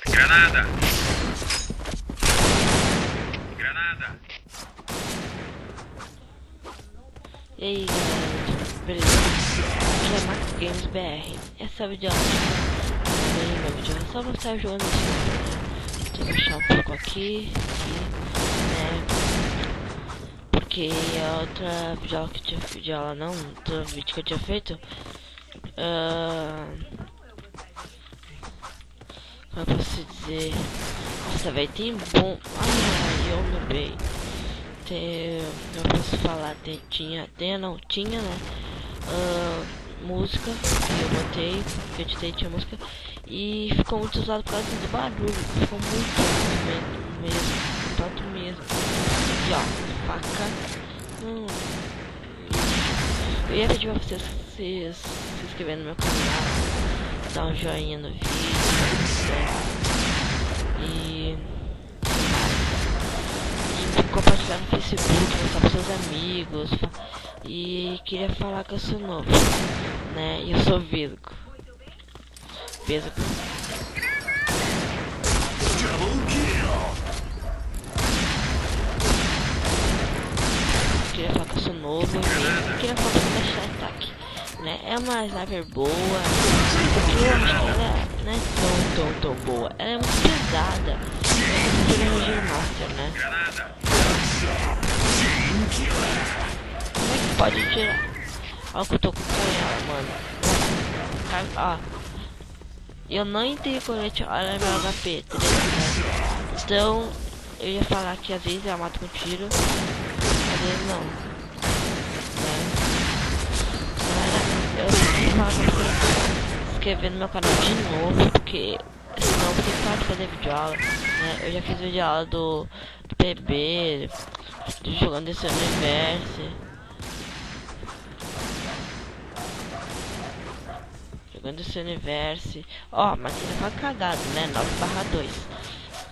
Granada! Granada! E aí galera, beleza? Aqui é Max Games BR. Essa videoaula também meu vídeo é só vou estar jogando aqui. Vou deixar um pouco aqui, né? Porque a outra videoaula que eu tinha videoaula não, outro vídeo que eu tinha feito, como eu posso dizer? Nossa, velho, tem bom. Ai, eu não bem. Eu posso falar, tinha, né? Música que eu botei, que eu editei, tinha música. E ficou muito usado por causa do barulho. Ficou muito mesmo, tanto mesmo. E ó, faca. Eu ia pedir pra vocês se inscreverem no meu canal, dar um joinha no vídeo, né? E compartilhar no Facebook, mostrar pros seus amigos. E queria falar que eu sou novo, né? E eu sou Virgo. Queria falar que eu sou novo, queria falar que eu vou deixar ataque, né? É uma sniper boa, porque eu acho que ela não é tão boa, ela é muito pesada. Eu queria um Master, né? Como é que pode tirar? Olha o que eu tô com ela, mano. Ó, eu não entrei colete, olha meu HP, tá ligado, né? Então, eu ia falar que às vezes ela mata com tiro, às vezes não, né? Galera, eu vou falar pra vocês se inscrever no meu canal de novo, porque senão eu vou ter que parar de fazer videoaula, né? Eu já fiz videoaula do PB, jogando esse universo. Jogando esse universo. Ó, mas ele tá cagado, né? 9/2.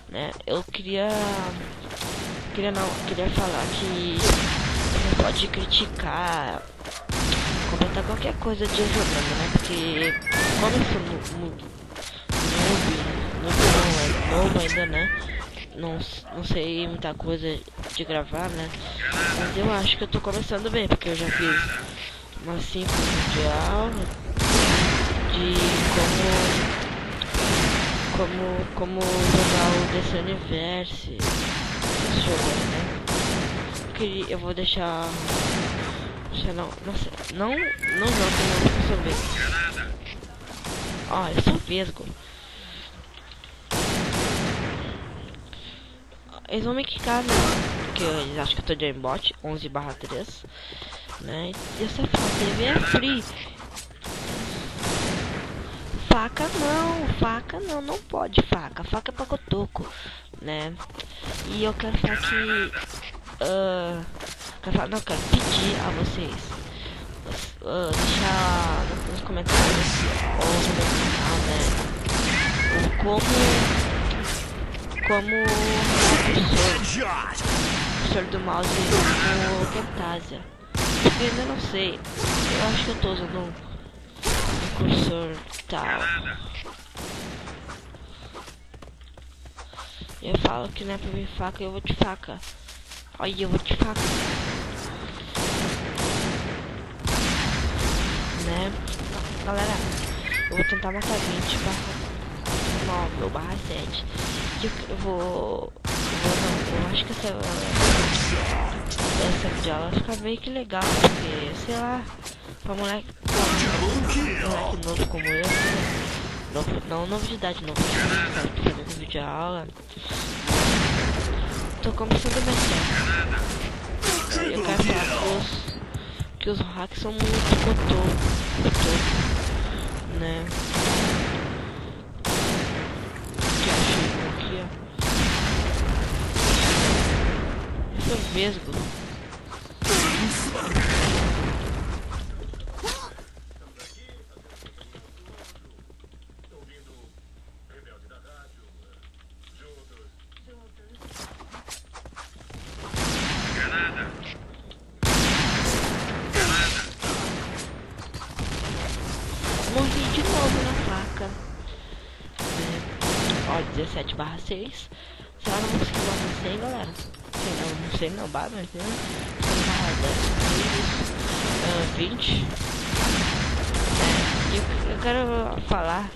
Né? Eu queria falar que você pode criticar, comentar qualquer coisa de jogando, né? Porque como eu sou novo ainda, né? Não sei muita coisa de gravar, né? Mas eu acho que eu tô começando bem, porque eu já fiz umas 5 videoaulas de como jogar o DC Universe, esse jogo, né? Eu vou deixar não jogo no seu Vesgo. Ó, eu sou Vesgo. Eles vão me quicar, né? Porque eles acham que eu tô de aimbot 11/3, né? E essa TV é free. Faca não pode faca é pra cotoco, né? E eu quero falar que quero pedir a vocês deixar nos comentários ou no meu canal, né? Como cursor do mouse no Camtasia. Porque eu ainda não sei. Eu acho que eu tô usando um cursor tal. Eu falo que não é pra mim faca, eu vou de faca. Olha, eu vou de faca. Né? Galera, eu vou tentar matar 20/9/7. Eu acho que essa videoaula vai ficar meio que legal, porque, sei lá, pra moleque novo como eu, não novo de idade, novo de idade, tô fazendo videoaula. Tô começando a mexer. Eu quero falar que os hacks são muito cotoco, né? Que achei aqui, ó. Esse é o Vesgo. Morri de novo na faca, né? Ó, 17/6. Será que eu vou conseguir matar 100, galera? Não sei não, mas né? 20. Eu quero falar,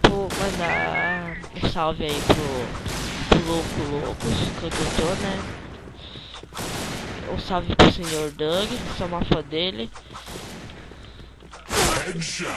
mandar um salve aí pro Loucos, que eu tô, né? Um salve pro Sr. Doug, que sou uma fã dele. Headshot.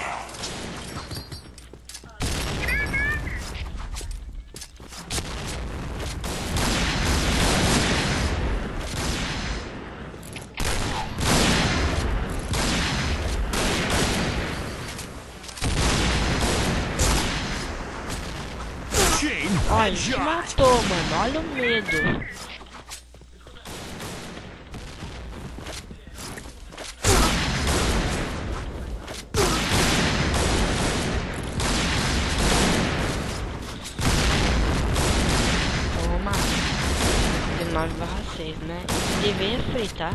Olha, te matou, mano. Olha o medo. Vamos lá. 19/6, né? Deveria fritar.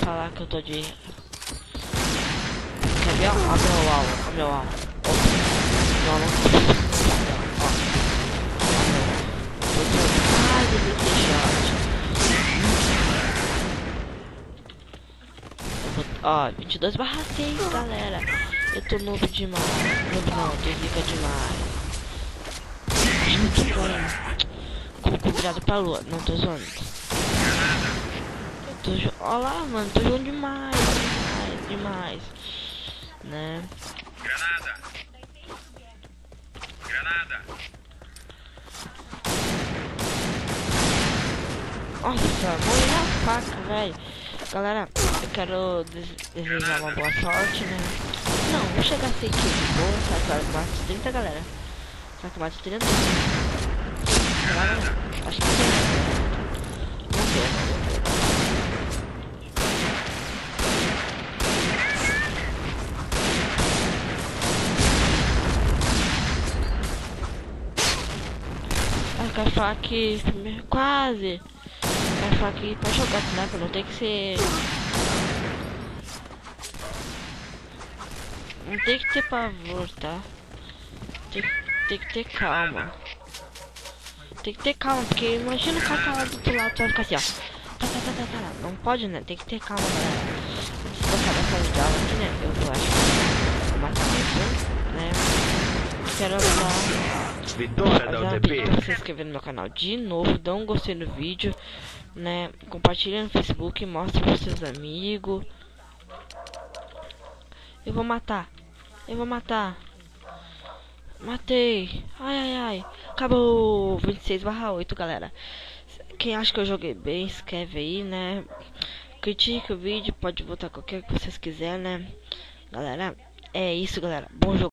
Falar que eu tô de... Quer ver? Ó, meu alvo. Não. Ai, ó, 22/6, galera. Eu tô novo demais. Não, tô zica demais. Acho que eu tô com virado pra lua. Não, tô zoando. Ó lá, mano, tô jogando demais. Né? Granada. Nossa, morri na faca, velho. Galera, eu quero desejar uma boa sorte, né? Não, vou chegar a 100 kills de boa. Será que eu mato 30, galera? Será que eu mato 30? Galera, acho que sim. Vamos ver. Quero falar que quase. Quero falar que pra jogar sniper não tem que ser. Não tem que ter pavor, tá? Tem que ter calma. Tem que ter calma, porque imagina o cara tá lá do outro lado, vai ficar assim, ó. Tá. Não pode, né? Tem que ter calma, galera. Se eu acabar essa jogada aqui, né? Eu acho que vou matar mais um, né? Quero falar. Vitória da UTP. Se inscrever no meu canal de novo, dá um gostei no vídeo, né? Compartilha no Facebook, mostra pros seus amigos. Eu vou matar. Matei. Ai. Acabou. 26/8, galera. Quem acha que eu joguei bem, escreve aí, né? Critique o vídeo, pode votar qualquer que vocês quiserem, né? Galera, é isso, galera. Bom jogo.